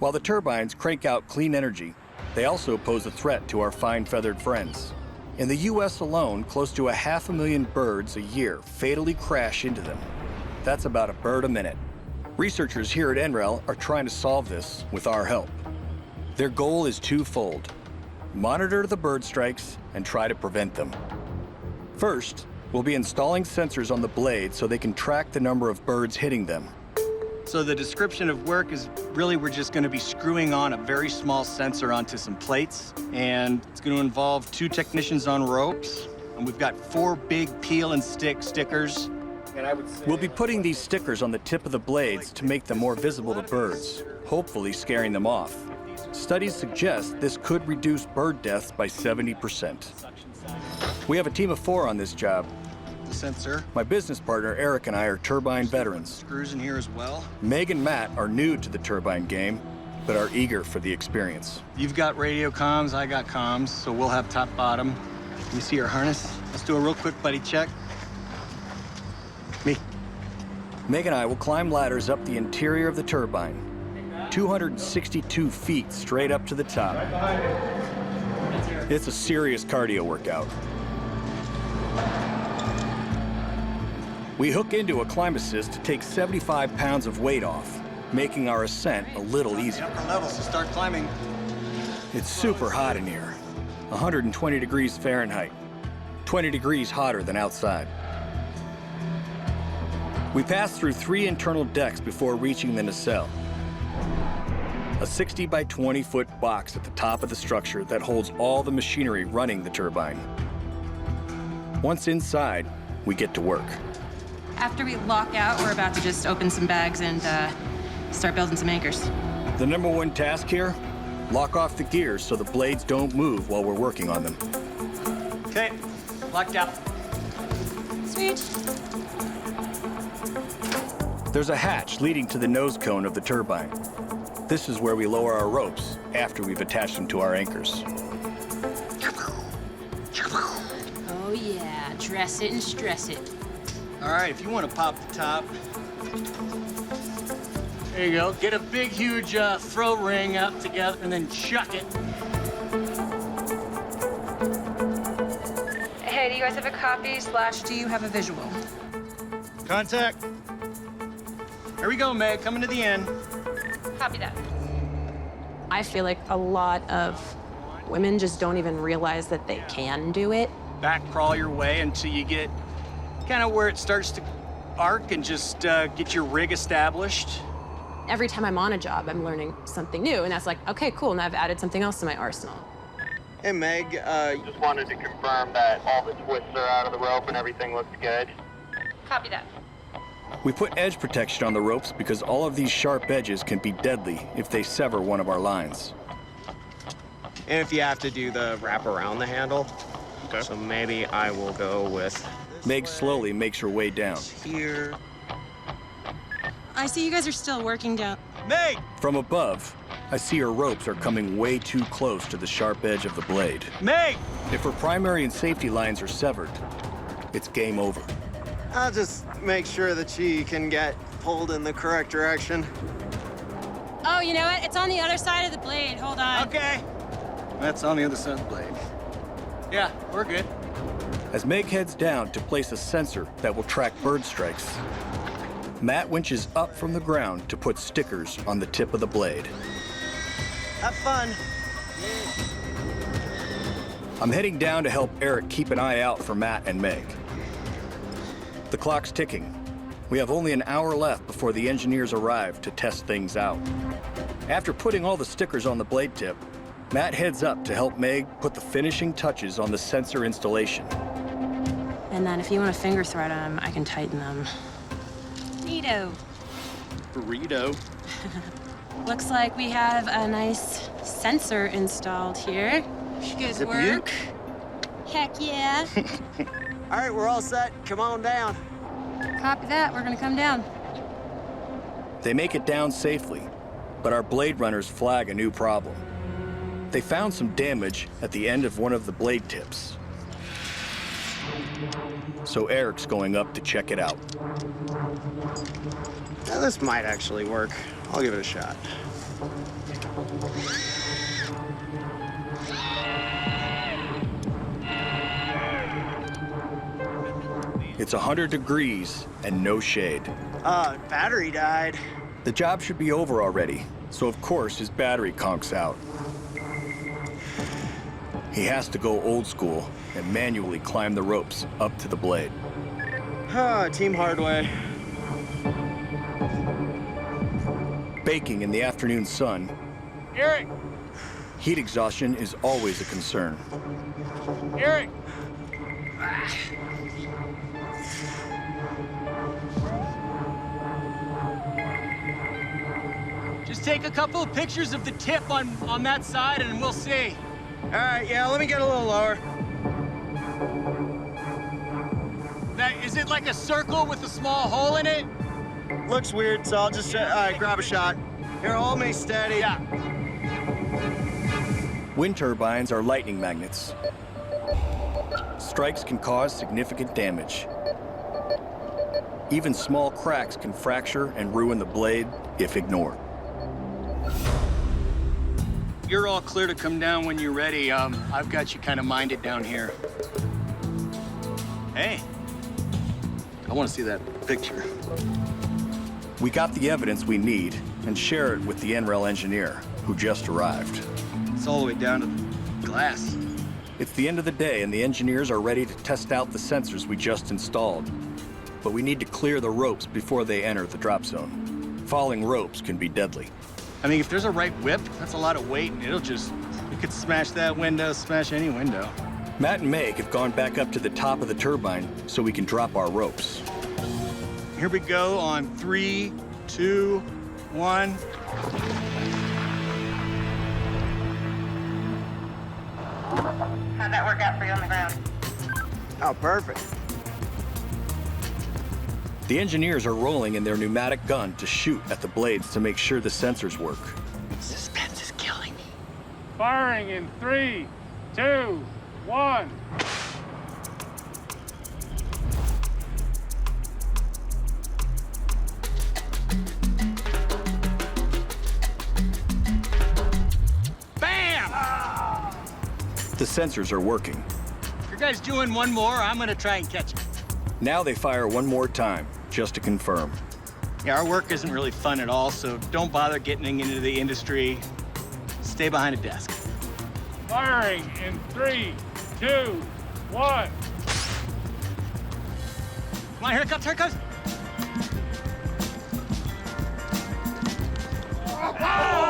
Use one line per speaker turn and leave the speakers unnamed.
While the turbines crank out clean energy, they also pose a threat to our fine-feathered friends. In the US alone, close to 500,000 birds a year fatally crash into them. That's about a bird a minute. Researchers here at NREL are trying to solve this with our help. Their goal is twofold: monitor the bird strikes and try to prevent them. First, we'll be installing sensors on the blade so they can track the number of birds hitting them.
So the description of work is really we're just going to be screwing on a very small sensor onto some plates, and it's going to involve 2 technicians on ropes, and we've got 4 big peel and stick stickers. And I would say
we'll be putting these stickers on the tip of the blades to make them more visible to birds, hopefully scaring them off. Studies suggest this could reduce bird deaths by 70%. We have a team of 4 on this job.
the sensor.
My business partner, Eric, and I are Turbine veterans.
Screws in here as well.
Meg and Matt are new to the Turbine game, but are eager for the experience.
You've got radio comms, I got comms, so we'll have top bottom. Can you see our harness? Let's do a real quick buddy check. Me.
Meg and I will climb ladders up the interior of the turbine, 262 feet straight up to the top. It's a serious cardio workout. We hook into a climb assist to take 75 pounds of weight off, making our ascent a little easier.
Upper level, so start climbing.
It's super hot in here, 120 degrees Fahrenheit, 20 degrees hotter than outside. We pass through 3 internal decks before reaching the nacelle, a 60 by 20 foot box at the top of the structure that holds all the machinery running the turbine. Once inside, we get to work.
After we lock out, we're about to just open some bags and start building some anchors.
The #1 task here, lock off the gears so the blades don't move while we're working on them.
Okay, locked out.
Sweet.
There's a hatch leading to the nose cone of the turbine. This is where we lower our ropes after we've attached them to our anchors.
Oh yeah, dress it and stress it.
All right, if you want to pop the top. There you go. Get a big, huge throw ring out together and then chuck it.
Hey, do you guys have a copy / do you have a visual?
Contact. Here we go, Meg, coming to the end.
Copy that.
I feel like a lot of women just don't even realize that they can do it.
Back crawl your way until you get kind of where it starts to arc and just get your rig established.
Every time I'm on a job, I'm learning something new, and that's like, okay, cool, now I've added something else to my arsenal.
Hey, Meg, just wanted to confirm that all the twists are out of the rope and everything looks good.
Copy that.
We put edge protection on the ropes because all of these sharp edges can be deadly if they sever one of our lines.
And if you have to do the wrap around the handle, okay. So maybe I will go with
Meg slowly makes her way down.
here.
I see you guys are still working down.
Meg!
From above, I see her ropes are coming way too close to the sharp edge of the blade.
Meg!
If her primary and safety lines are severed, it's game over.
I'll just make sure that she can get pulled in the correct direction.
Oh, you know what? It's on the other side of the blade. Hold on.
Okay. That's on the other side of the blade. Yeah, we're good.
As Meg heads down to place a sensor that will track bird strikes, Matt winches up from the ground to put stickers on the tip of the blade.
Have fun.
I'm heading down to help Eric keep an eye out for Matt and Meg. The clock's ticking. We have only an hour left before the engineers arrive to test things out. After putting all the stickers on the blade tip, Matt heads up to help Meg put the finishing touches on the sensor installation.
And then if you want to finger thread them, I can tighten them. Neato.
Burrito.
Looks like we have a nice sensor installed here. Good work. Heck yeah.
All right, we're all set. Come on down.
Copy that. We're gonna come down.
They make it down safely, but our blade runners flag a new problem. They found some damage at the end of one of the blade tips. So Eric's going up to check it out.
Now, this might actually work. I'll give it a shot.
It's 100 degrees and no shade.
Battery died.
The job should be over already, so of course his battery conks out. He has to go old school and manually climb the ropes up to the blade.
Team Hardway.
Baking in the afternoon sun,
Eric!
heat exhaustion is always a concern.
Eric!
Just take a couple of pictures of the tip on that side and we'll see.
All right, yeah, let me get a little lower.
Is it like a circle with a small hole in it?
Looks weird, so I'll just grab a shot. Here, hold me steady.
Yeah.
Wind turbines are lightning magnets. Strikes can cause significant damage. Even small cracks can fracture and ruin the blade if ignored.
You're all clear to come down when you're ready. I've got you kind of minded down here. Hey, I want to see that picture.
We got the evidence we need and share it with the NREL engineer, who just arrived.
It's all the way down to the glass.
It's the end of the day and the engineers are ready to test out the sensors we just installed. But we need to clear the ropes before they enter the drop zone. Falling ropes can be deadly.
I mean, if there's a right whip, that's a lot of weight, and it could smash that window, smash any window.
Matt and Meg have gone back up to the top of the turbine so we can drop our ropes.
Here we go on 3, 2, 1.
How'd that work out for you on the ground?
Oh, perfect.
The engineers are rolling in their pneumatic gun to shoot at the blades to make sure the sensors work.
Suspense is killing me.
Firing in 3, 2, 1.
Bam!
The sensors are working.
If you guys doing one more, I'm gonna try and catch it.
Now they fire one more time, just to confirm.
Yeah, our work isn't really fun at all, so don't bother getting into the industry. Stay behind a desk.
Firing in 3, 2, 1.
Come on, here it comes, here it comes.
Oh!